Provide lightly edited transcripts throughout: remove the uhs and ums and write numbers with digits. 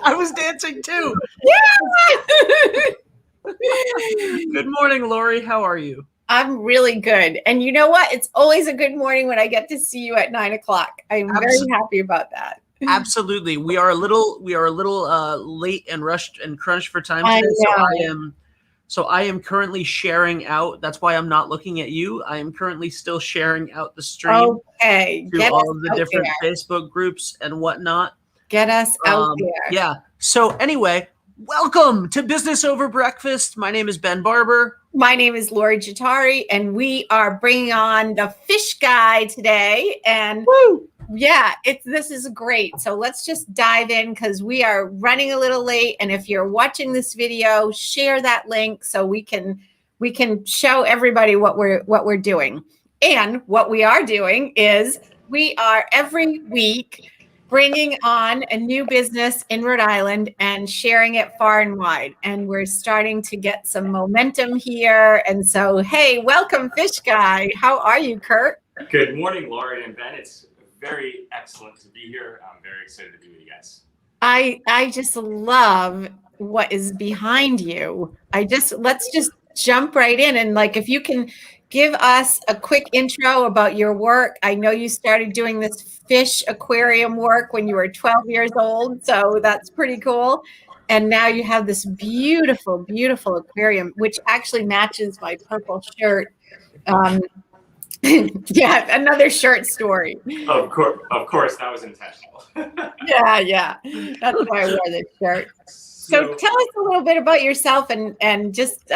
I was dancing too. Yeah. Good morning, Lori. How are you? I'm really good. And you know what? It's always a good morning when I get to see you at 9 o'clock. I'm very happy about that. Absolutely. We are a little late and rushed and crunched for time today. So I am currently sharing out. That's why I'm not looking at you. I am currently still sharing out the stream to all of the different Facebook groups and whatnot. Get us out there. Yeah. So anyway, welcome to Business Over Breakfast. My name is Ben Barber. My name is Lori Jatari, and we are bringing on the fish guy today. And woo! Yeah, this is great. So let's just dive in because we are running a little late. And if you're watching this video, share that link so we can show everybody what we're doing. And what we are doing is we are every week bringing on a new business in Rhode Island and sharing it far and wide. And we're starting to get some momentum here. And so, hey, welcome, Fish Guy. How are you, Kurt? Good morning, Lori and Ben. It's very excellent to be here. I'm very excited to be with you guys. I just love what is behind you. Let's just jump right in. And like, if you can give us a quick intro about your work. I know you started doing this fish aquarium work when you were 12 years old. So that's pretty cool. And now you have this beautiful, beautiful aquarium, which actually matches my purple shirt. Yeah, another shirt story. Of course, that was intentional. Yeah. That's why I wore this shirt. So tell us a little bit about yourself and just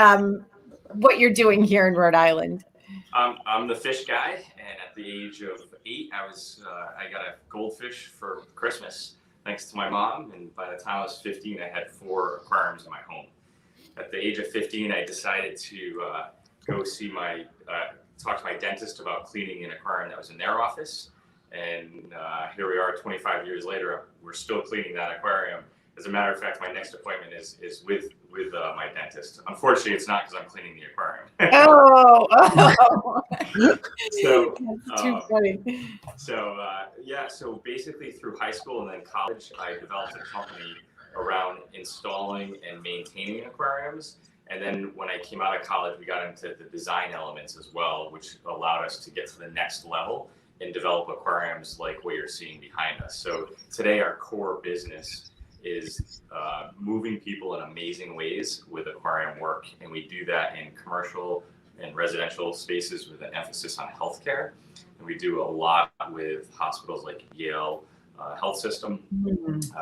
what you're doing here in Rhode Island. I'm the fish guy, and at the age of 8, I got a goldfish for Christmas, thanks to my mom. And by the time I was 15, I had 4 aquariums in my home. At the age of 15, I decided to go see talk to my dentist about cleaning an aquarium that was in their office. And here we are 25 years later, we're still cleaning that aquarium. As a matter of fact, my next appointment is with my dentist. Unfortunately, it's not because I'm cleaning the aquarium. Oh. So that's too funny. So basically through high school and then college, I developed a company around installing and maintaining aquariums. And then when I came out of college, we got into the design elements as well, which allowed us to get to the next level and develop aquariums like what you're seeing behind us. So today our core business is moving people in amazing ways with aquarium work. And we do that in commercial and residential spaces with an emphasis on healthcare. And we do a lot with hospitals like Yale Health System.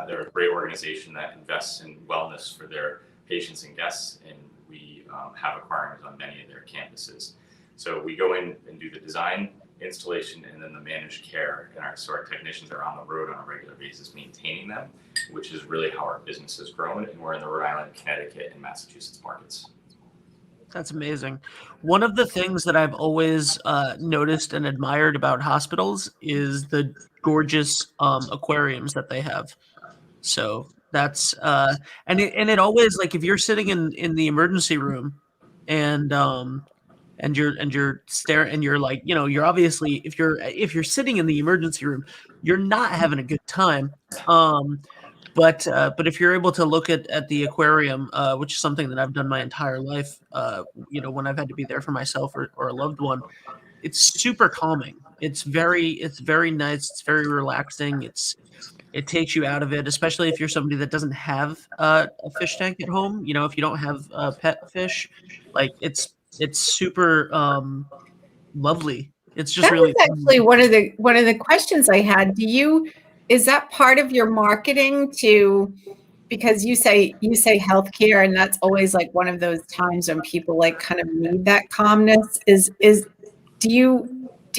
They're a great organization that invests in wellness for their patients and guests. And we have aquariums on many of their campuses. So we go in and do the design, installation, and then the managed care. And our technicians are on the road on a regular basis maintaining them, which is really how our business has grown. And we're in the Rhode Island, Connecticut, and Massachusetts markets. That's amazing. One of the things that I've always noticed and admired about hospitals is the gorgeous aquariums that they have. So that's and it always, like, if you're sitting in the emergency room and you're staring and you're like, you're obviously, if you're sitting in the emergency room, you're not having a good time. But if you're able to look at the aquarium, which is something that I've done my entire life, when I've had to be there for myself or a loved one, it's super calming. It's very nice. It's very relaxing. It takes you out of it, especially if you're somebody that doesn't have a fish tank at home. If you don't have pet fish, like it's super lovely. It's just really actually one of the questions I had. Is that part of your marketing because you say healthcare, and that's always like one of those times when people like kind of need that calmness. Do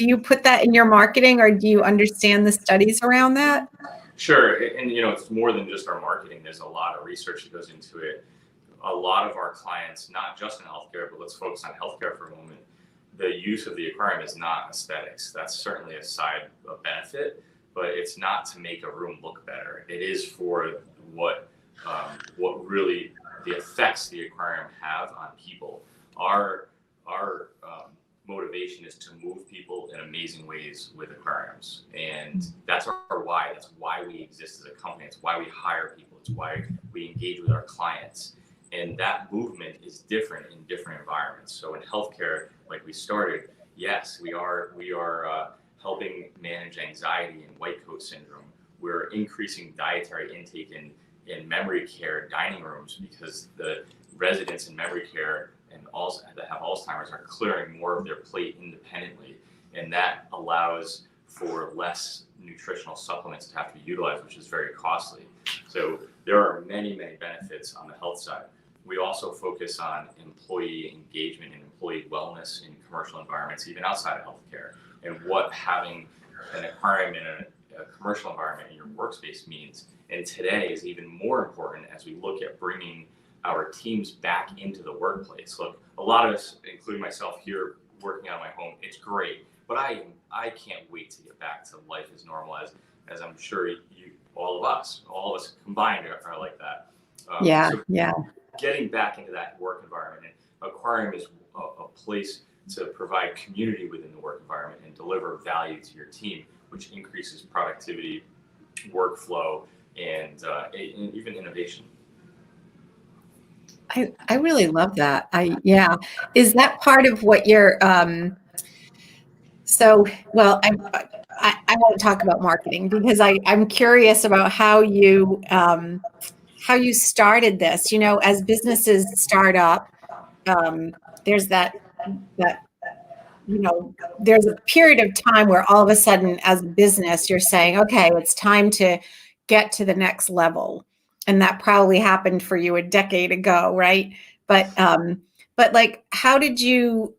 you put that in your marketing, or do you understand the studies around that? Sure. And, it's more than just our marketing. There's a lot of research that goes into it. A lot of our clients, not just in healthcare, but let's focus on healthcare for a moment. The use of the aquarium is not aesthetics. That's certainly a side benefit, but it's not to make a room look better. It is for what really the effects the aquarium have on people. Our motivation is to move people in amazing ways with aquariums, and that's our why. That's why we exist as a company. It's why we hire people. It's It's why we engage with our clients. And that movement is different in different environments. So in healthcare, like we started, yes, we are helping manage anxiety and white coat syndrome. We're increasing dietary intake in memory care dining rooms because the residents in memory care and also that have Alzheimer's are clearing more of their plate independently, and that allows for less nutritional supplements to have to be utilized, which is very costly. So there are many, many benefits on the health side. We also focus on employee engagement and employee wellness in commercial environments, even outside of healthcare, and what having an aquarium in a commercial environment in your workspace means. And today is even more important as we look at bringing our teams back into the workplace. Look, a lot of us, including myself here, working out of my home, it's great, but I can't wait to get back to life as normal as I'm sure all of us combined are like that. Yeah. Getting back into that work environment, and aquarium is a place to provide community within the work environment and deliver value to your team, which increases productivity, workflow, and even innovation. I really love that. Is that part of what you're I won't talk about marketing because I'm curious about how you started this. As businesses start up, there's there's a period of time where all of a sudden as a business, you're saying, okay, it's time to get to the next level. And that probably happened for you a decade ago, right? But like, how did you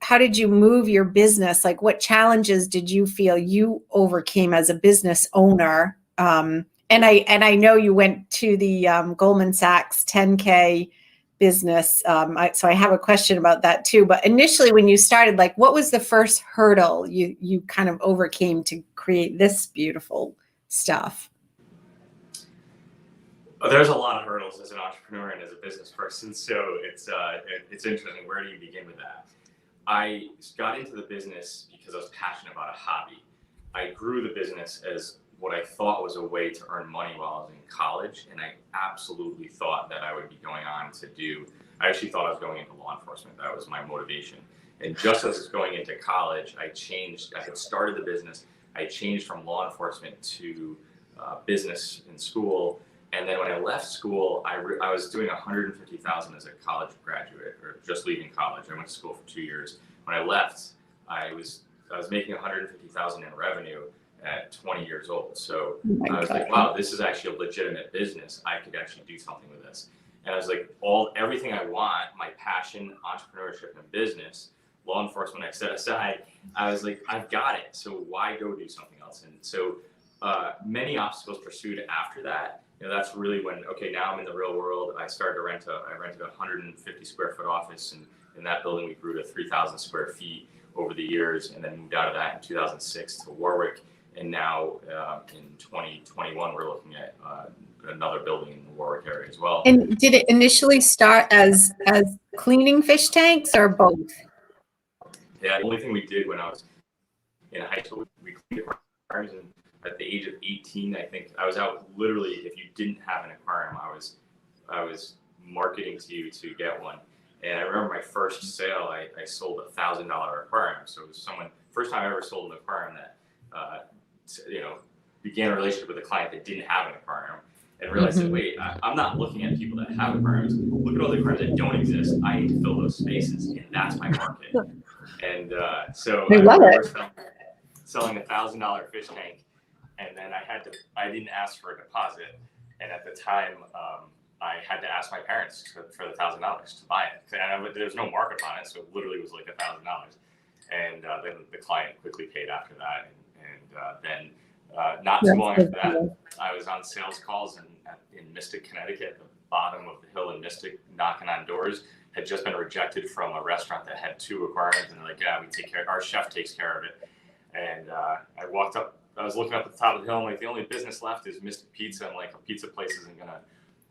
move your business? Like, what challenges did you feel you overcame as a business owner? And I know you went to the Goldman Sachs 10K business. So I have a question about that too. But initially, when you started, like, what was the first hurdle you kind of overcame to create this beautiful stuff? There's a lot of hurdles as an entrepreneur and as a business person, so it's interesting. Where do you begin with that? I got into the business because I was passionate about a hobby. I grew the business as what I thought was a way to earn money while I was in college, and I absolutely thought that I would be going on to do. I actually thought I was going into law enforcement. That was my motivation. And just as I was going into college, I changed. I had started the business. I changed from law enforcement to business in school. And then when I left school, I was doing $150,000 as a college graduate, or just leaving college. I went to school for 2 years. When I left, I was making $150,000 in revenue at 20 years old. So I was like, wow, this is actually a legitimate business. I could actually do something with this. And I was like, everything I want, my passion, entrepreneurship, and business, law enforcement, I set aside. I was like, I've got it. So why go do something else? And so many obstacles pursued after that. That's really when, okay, now I'm in the real world. I started to I rented a 150 square foot office, and in that building we grew to 3,000 square feet over the years, and then moved out of that in 2006 to Warwick. And now in 2021, we're looking at another building in the Warwick area as well. And did it initially start as cleaning fish tanks or both? Yeah, the only thing we did when I was in high school, we cleaned aquariums, and at the age of 18, I think I was out literally, if you didn't have an aquarium, I was marketing to you to get one. And I remember my first sale, I sold a $1,000 aquarium. So it was first time I ever sold an aquarium that, began a relationship with a client that didn't have an aquarium, and realized that, wait, I'm not looking at people that have aquariums. Look at all the aquariums that don't exist. I need to fill those spaces, and that's my market. And so I remember selling a $1,000 fish tank. And then I didn't ask for a deposit. And at the time, I had to ask my parents for the $1,000 to buy it. And there's no markup on it, so it literally was like $1,000. And then the client quickly paid after that. And then not too long after that, I was on sales calls in Mystic, Connecticut, at the bottom of the hill in Mystic, knocking on doors. Had just been rejected from a restaurant that had 2 aquariums. And they're like, yeah, we take care, our chef takes care of it. And I walked up. I was looking up at the top of the hill, and like the only business left is Mystic Pizza, and like a pizza place isn't gonna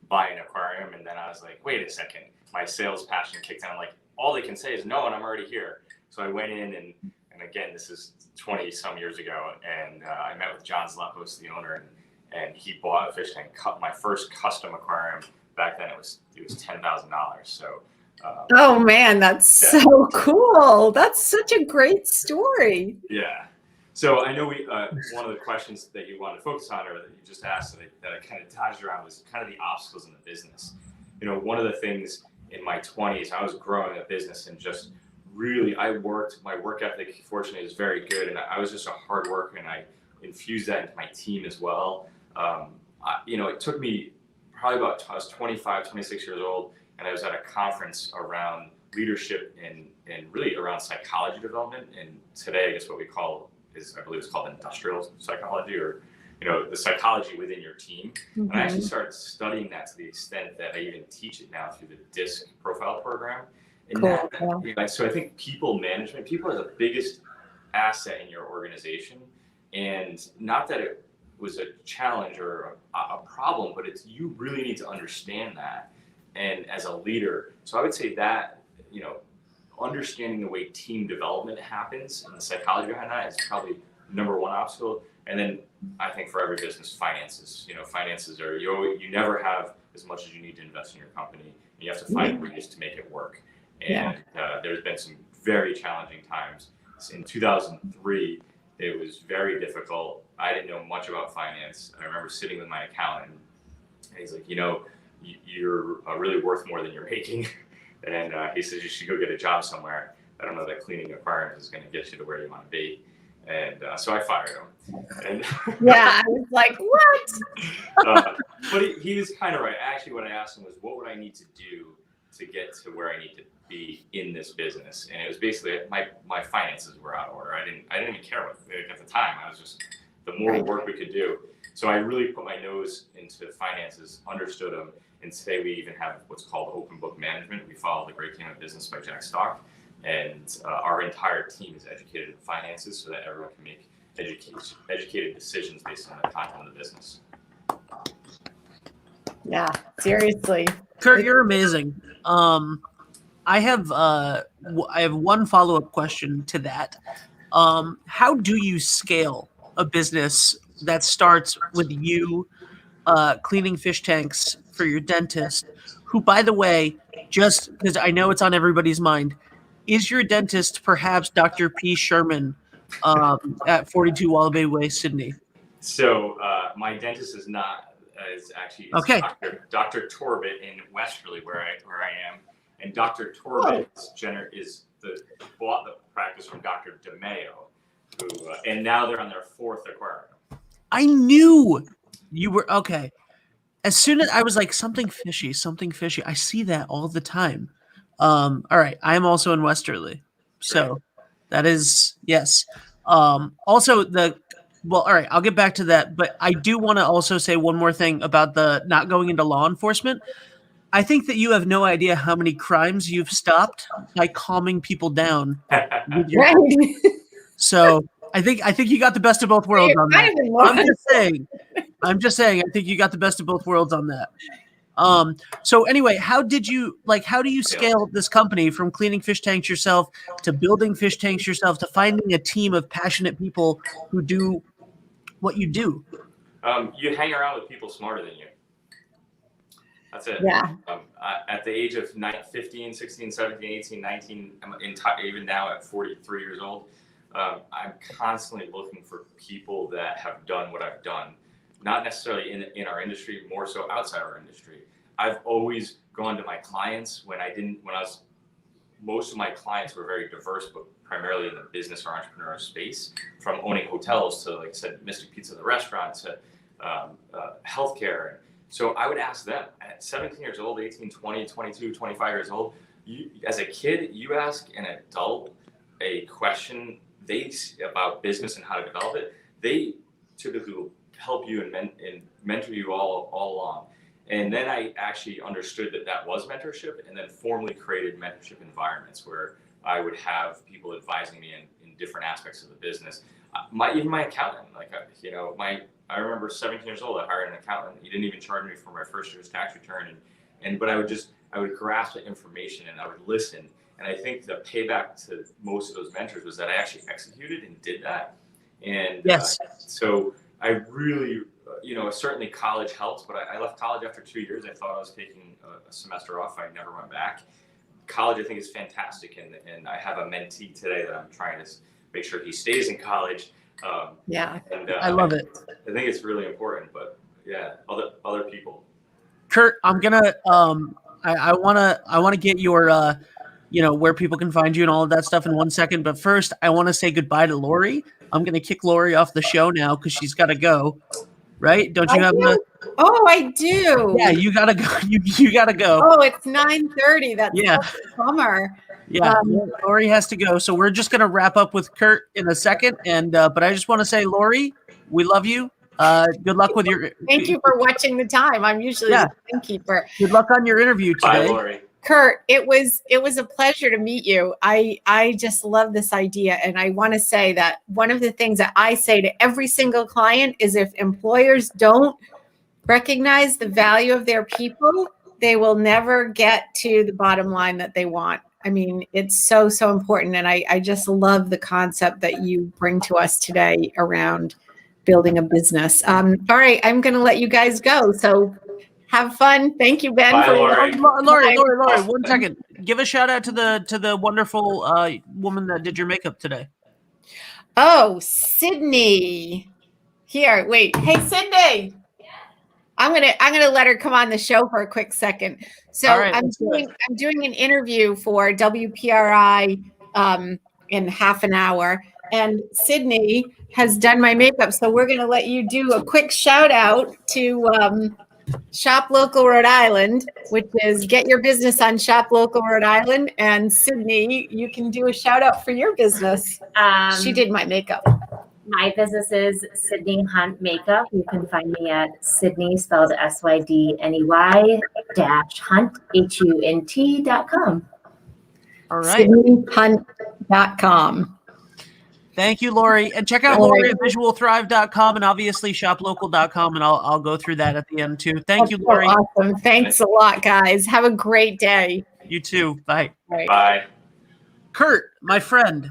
buy an aquarium. And then I was like, wait a second, my sales passion kicked in. I'm like, all they can say is no, and I'm already here. So I went in, and again, this is 20 some years ago, and I met with John Zlepos, the owner, and he bought a fish tank. My first custom aquarium back then, it was $10,000. So. Oh man, that's so cool. That's such a great story. Yeah. So I know one of the questions that you wanted to focus on, or that you just asked, that I kind of dodged around, was kind of the obstacles in the business. You know, one of the things in my 20s, I was growing a business, and just really, my work ethic, fortunately, is very good, and I was just a hard worker, and I infused that into my team as well. It took me probably I was 25, 26 years old, and I was at a conference around leadership and really around psychology development. And today, I guess what we call I believe it's called industrial psychology, or, the psychology within your team. Mm-hmm. And I actually started studying that to the extent that I even teach it now through the DISC profile program. And cool. So I think people are the biggest asset in your organization. And not that it was a challenge or a problem, but you really need to understand that. And as a leader, so I would say that, understanding the way team development happens and the psychology behind that is probably number one obstacle. And then I think for every business, finances. Finances are, you never have as much as you need to invest in your company, and you have to find ways to make it work. And there's been some very challenging times. In 2003, it was very difficult. I didn't know much about finance. I remember sitting with my accountant, and he's like, you're really worth more than you're making. And he says, you should go get a job somewhere. I don't know that cleaning aquariums is going to get you to where you want to be. And so I fired him. And I was like, what? But he was kind of right. Actually, what I asked him was, what would I need to do to get to where I need to be in this business? And it was basically my finances were out of order. I didn't even care what at the time. I was just, the more work we could do. So I really put my nose into finances, understood them. And today we even have what's called open book management. We follow The Great Game of Business by Jack Stock. And our entire team is educated in finances so that everyone can make educated decisions based on the content of the business. Yeah, seriously. Kurt, you're amazing. I have one follow-up question to that. How do you scale a business that starts with you cleaning fish tanks for your dentist, who, by the way, just because I know it's on everybody's mind, is your dentist perhaps Dr. P. Sherman at 42 Wallaby Way, Sydney? So my dentist is not. Is actually okay. Dr. Torbett in Westerly, where I am, and Dr. Torbett bought the practice from Dr. DeMeo, who and now they're on their 4th aquarium. I knew you were okay. As soon as I was like, something fishy. I see that all the time. All right. I am also in Westerly. So that is, yes. Also all right, I'll get back to that. But I do want to also say one more thing about the not going into law enforcement. I think that you have no idea how many crimes you've stopped by calming people down. So I think you got the best of both worlds on that. I'm just saying, I think you got the best of both worlds on that. So anyway, how do you scale this company from cleaning fish tanks yourself to building fish tanks yourself to finding a team of passionate people who do what you do? You hang around with people smarter than you. That's it. Yeah. At the age of 15, 16, 17, 18, 19, even now at 43 years old, I'm constantly looking for people that have done what I've done. Not necessarily in our industry, more so outside our industry. I've always gone to my clients most of my clients were very diverse, but primarily in the business or entrepreneurial space, from owning hotels to, like I said, Mystic Pizza, the restaurant, to healthcare. So I would ask them at 17 years old, 18, 20, 22, 25 years old, as a kid, you ask an adult a question about business and how to develop it, they typically will help you and mentor you all along. And then I actually understood that was mentorship, and then formally created mentorship environments where I would have people advising me in different aspects of the business. Even my accountant, I remember 17 years old, I hired an accountant. He didn't even charge me for my first year's tax return. But I would grasp the information and I would listen. And I think the payback to most of those mentors was that I actually executed and did that. And yes. So I really certainly college helped, but I left college after 2 years. I thought I was taking a semester off. I never went back. College, I think, is fantastic, and I have a mentee today that I'm trying to make sure he stays in college. And I love it. I think it's really important, but yeah, other people. Kurt, I'm gonna I wanna get your where people can find you and all of that stuff in 1 second. But first, I want to say goodbye to Lori. I'm gonna kick Lori off the show now because she's got to go. Right? Don't you have a? Oh, I do. Yeah, you gotta go. You gotta go. Oh, it's 9:30. That's Yeah. such a bummer. Yeah, Lori has to go. So we're just gonna wrap up with Kurt in a second. And but I just want to say, Lori, we love you. Good luck with your. Thank you for watching the time. I'm usually the timekeeper. Good luck on your interview today. Bye, Lori. Kurt, it was a pleasure to meet you. I just love this idea. And I want to say that one of the things that I say to every single client is if employers don't recognize the value of their people, they will never get to the bottom line that they want. I mean, it's so important. And I just love the concept that you bring to us today around building a business. All right, I'm going to let you guys go. So have fun. Thank you, Ben. Bye, for Lori, 1 second. Give a shout out to the wonderful woman that did your makeup today. Oh, Sydney. Here, wait. Hey, Sydney. I'm gonna let her come on the show for a quick second. So right, I'm doing an interview for WPRI in half an hour, and Sydney has done my makeup. So we're gonna let you do a quick shout out to Shop Local Rhode Island, which is get your business on Shop Local Rhode Island. And Sydney, you can do a shout out for your business. She did my makeup. My business is Sydney Hunt Makeup. You can find me at Sydney, spelled SYDNEY -Hunt, HUNT.com. All right. SydneyHunt.com. Thank you, Lori. And check out Lori at visualthrive.com and obviously shoplocal.com. And I'll go through that at the end too. Thank you, Lori. So awesome. Thanks a lot, guys. Have a great day. You too. Bye. Bye. Kurt, my friend,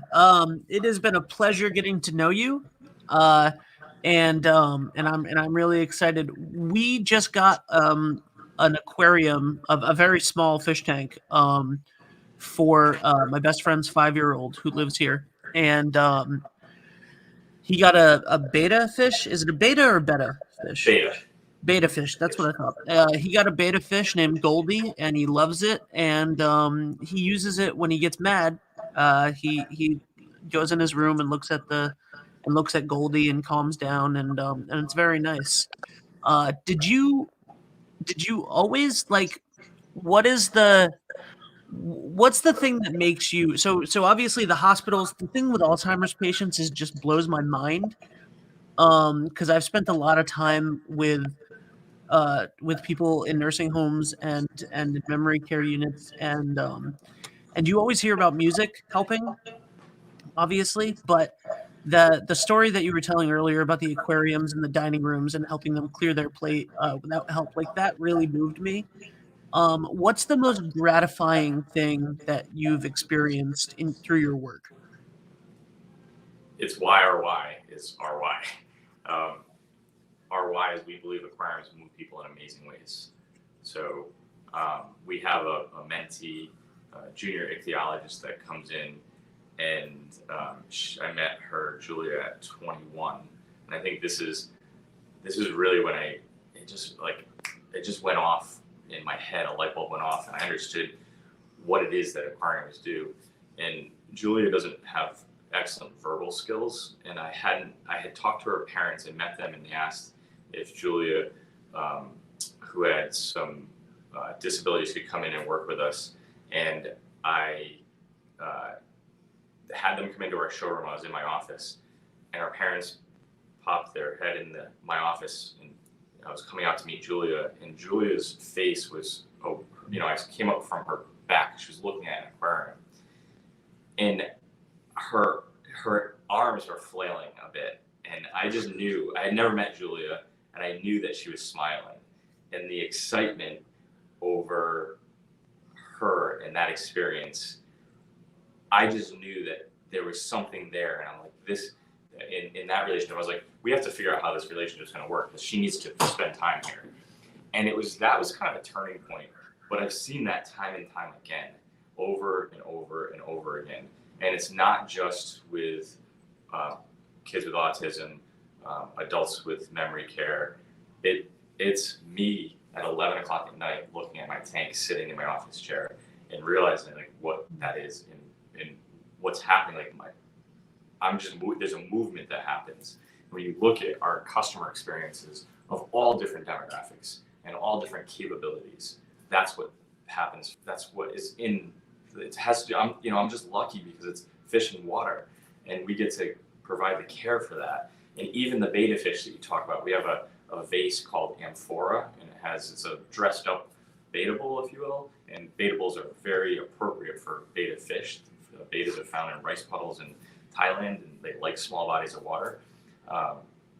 it has been a pleasure getting to know you. And I'm really excited. We just got an aquarium, of a very small fish tank, for my best friend's 5-year-old who lives here. And he got a beta fish. Is it a beta or betta fish? Beta fish. That's what I thought. He got a beta fish named Goldie, and he loves it. And he uses it when he gets mad. He goes in his room and looks at Goldie and calms down, and it's very nice. Did you always like? What's the thing that makes you so obviously the hospitals, the thing with Alzheimer's patients is just blows my mind, because I've spent a lot of time with people in nursing homes and in memory care units, and you always hear about music helping, obviously, but the story that you were telling earlier about the aquariums and the dining rooms and helping them clear their plate without help, like that really moved me. What's the most gratifying thing that you've experienced through your work? It's why our why is our why. Our why is we believe aquariums move people in amazing ways. So we have a mentee, junior ichthyologist that comes in, and I met her, Julia, at 21, and I think this is really when it just went off in my head. A light bulb went off, and I understood what it is that aquariums do. And Julia doesn't have excellent verbal skills, and I had talked to her parents and met them, and they asked if Julia, who had some disabilities, could come in and work with us. And I had them come into our showroom. I was in my office, and our parents popped their head in my office, and I was coming out to meet Julia, and Julia's face was, I came up from her back. She was looking at an aquarium, and her arms were flailing a bit, and I just knew. I had never met Julia, and I knew that she was smiling, and the excitement over her and that experience, I just knew that there was something there, and I'm like, in that relationship. I was like, we have to figure out how this relationship is going to work because she needs to spend time here. And that was kind of a turning point. But I've seen that time and time again, over and over and over again. And it's not just with kids with autism, adults with memory care. It's me at 11 o'clock at night looking at my tank, sitting in my office chair, and realizing like what that is and what's happening. Like there's a movement that happens when you look at our customer experiences of all different demographics and all different capabilities. That's what happens. That's what is in. It has to. I'm just lucky because it's fish and water, and we get to provide the care for that. And even the beta fish that you talk about, we have a vase called amphora, and it's a dressed up beta bowl, if you will. And beta bowls are very appropriate for beta fish. Betas are found in rice puddles in Thailand, and they like small bodies of water.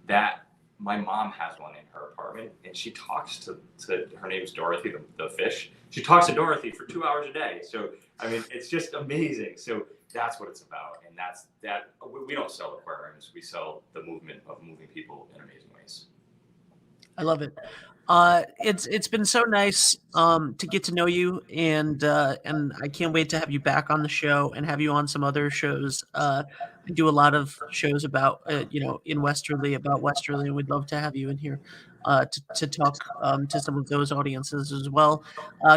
That my mom has one in her apartment, and she talks to her name's Dorothy, the fish. She talks to Dorothy for 2 hours a day. So I mean, it's just amazing. So that's what it's about, and that. We don't sell aquariums. We sell the movement of moving people in amazing ways. I love it. It's been so nice to get to know you, and I can't wait to have you back on the show and have you on some other shows. I do a lot of shows about in Westerly, about Westerly, and we'd love to have you in here to talk to some of those audiences as well.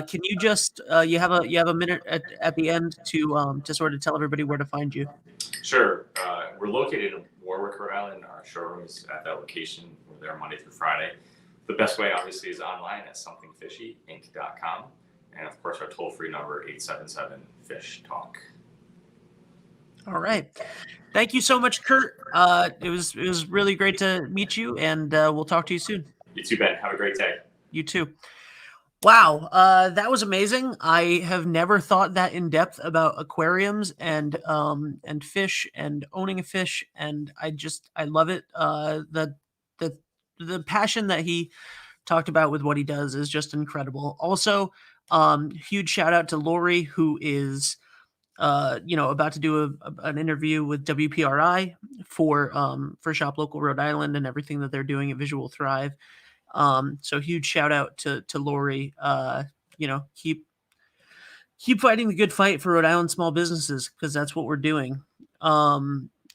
Can you just you have a minute at the end to sort of tell everybody where to find you? Sure. We're located in Warwick, Rhode Island. Our showroom is at that location. We're there Monday through Friday. The best way, obviously, is online at somethingfishyinc.com. And, of course, our toll-free number, 877-FISH-TALK. All right. Thank you so much, Kurt. It was really great to meet you, and we'll talk to you soon. You too, Ben. Have a great day. You too. Wow, that was amazing. I have never thought that in depth about aquariums and fish and owning a fish, and I love it. The passion that he talked about with what he does is just incredible. Also, huge shout out to Lori, who is about to do an interview with WPRI for Shop Local Rhode Island and everything that they're doing at Visual Thrive. So huge shout out to Lori. Keep fighting the good fight for Rhode Island small businesses, because that's what we're doing.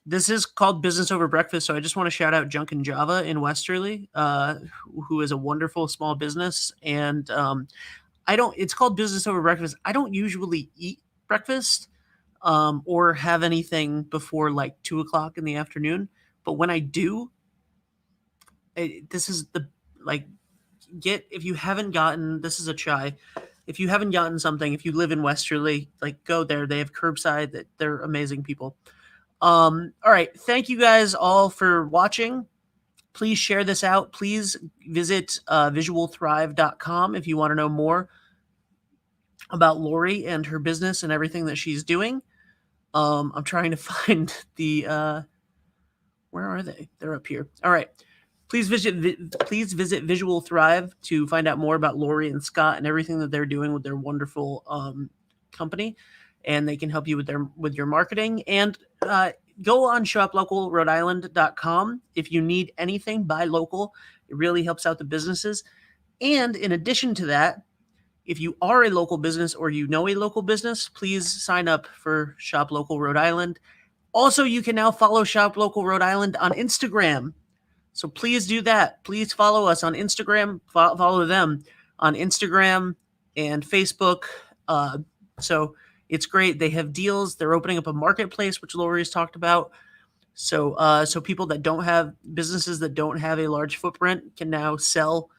This is called Business Over Breakfast, so I just want to shout out Junk and Java in Westerly, who is a wonderful small business. And it's called Business Over Breakfast. I don't usually eat breakfast or have anything before like 2 o'clock in the afternoon. But when I do, this is if you haven't gotten, this is a chai. If you haven't gotten something, if you live in Westerly, go there. They have curbside. They're amazing people. All right. Thank you guys all for watching. Please share this out. Please visit visualthrive.com if you want to know more about Lori and her business and everything that she's doing. I'm trying to find the where are they? They're up here. All right. Please visit Visual Thrive to find out more about Lori and Scott and everything that they're doing with their wonderful company, and they can help you with your marketing. And go on shoplocalrhodeisland.com if you need anything. Buy local. It really helps out the businesses. And in addition to that, if you are a local business or you know a local business, please sign up for Shop Local Rhode Island. Also, you can now follow Shop Local Rhode Island on Instagram. So please do that. Please follow us on Instagram. Follow them on Instagram and Facebook. So it's great. They have deals. They're opening up a marketplace, which Lori's talked about. So people that don't have businesses that don't have a large footprint can now sell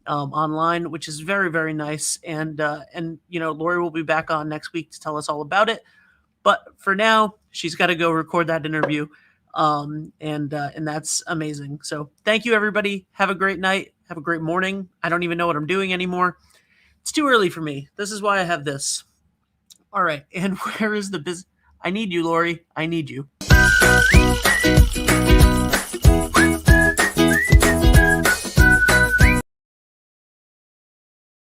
online, which is very, very nice. And Lori will be back on next week to tell us all about it. But for now, she's got to go record that interview. And that's amazing. So thank you, everybody. Have a great night. Have a great morning. I don't even know what I'm doing anymore. It's too early for me. This is why I have this. All right. And where is the business? I need you, Lori. I need you.